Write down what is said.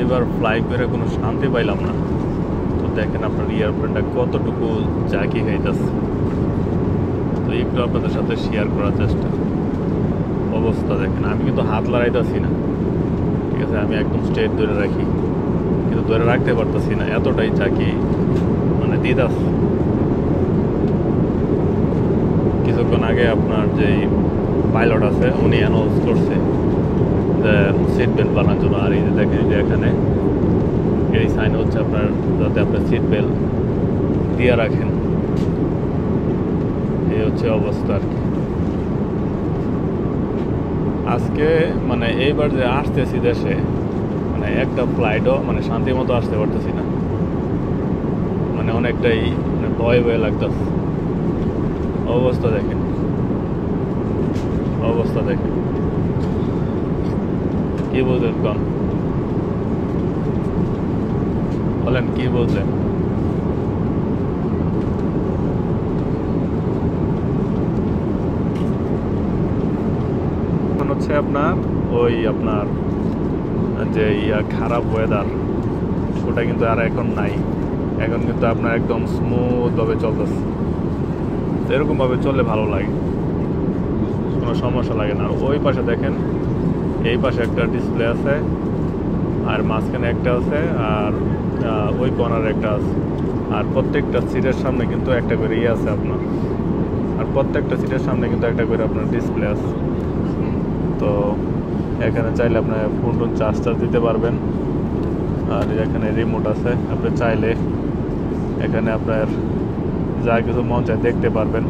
এবার ফ্লাই করে কোনো শান্তি পাইলাম না। তো দেখেন আপনার এয়ারপ্লেনটা কতটুকু জাকি খাইতেছে, তো একটু আপনাদের সাথে শেয়ার করার চেষ্টা। অবস্থা দেখেন, আমি কিন্তু হাত লড়াইতেছি না, ঠিক আছে, আমি একদম স্ট্রেট ধরে রাখি, কিন্তু ধরে রাখতে পারতেছি না, এতটাই জাকি মানে দিদাস। কিছুক্ষণ আগে আপনার যেই পাইলট আছে উনি অ্যানাউন্স করছে যে সিট বেল্ট বানানোর জন্য। আর এই যে দেখেন যে এখানে এই সাইন হচ্ছে আপনার, যাতে আপনার সিট বেল্ট দিয়ে রাখেন। এই হচ্ছে অবস্থা আর কি। আজকে মানে এইবার যে আসতেছি দেশে, মানে একটা ফ্লাইটও মানে শান্তি মতো আসতে পারতেছি না, মানে অনেকটাই মানে ভয় ভয় লাগতেছে। অবস্থা দেখেন, অবস্থা দেখেন, কি বুঝলেন কন বলেন, কি বুঝলেন? এখন হচ্ছে আপনার ওই আপনার যে খারাপ ওয়েদার ওটা কিন্তু আর এখন নাই। এখন কিন্তু আপনার একদম স্মুথ ভাবে চলতেছে। এরকম ভাবে চললে ভালো লাগে, কোনো সমস্যা লাগে না। ওই পাশে দেখেন, এই পাশে একটা ডিসপ্লে আছে, আর মাঝখানে একটা আছে, আর ওই কর্নারে একটা আছে। আর প্রত্যেকটা সিটের সামনে কিন্তু একটা করে আছে আপনার, আর প্রত্যেকটা সিটের সামনে কিন্তু একটা করে আপনার ডিসপ্লে আছে। তো এখানে চাইলে আপনার ফোন টোন চার্জ দিতে পারবেন। আর এখানে রিমোট আছে, আপনি চাইলে এখানে আপনার যা কিছু মন চায় দেখতে পারবেন।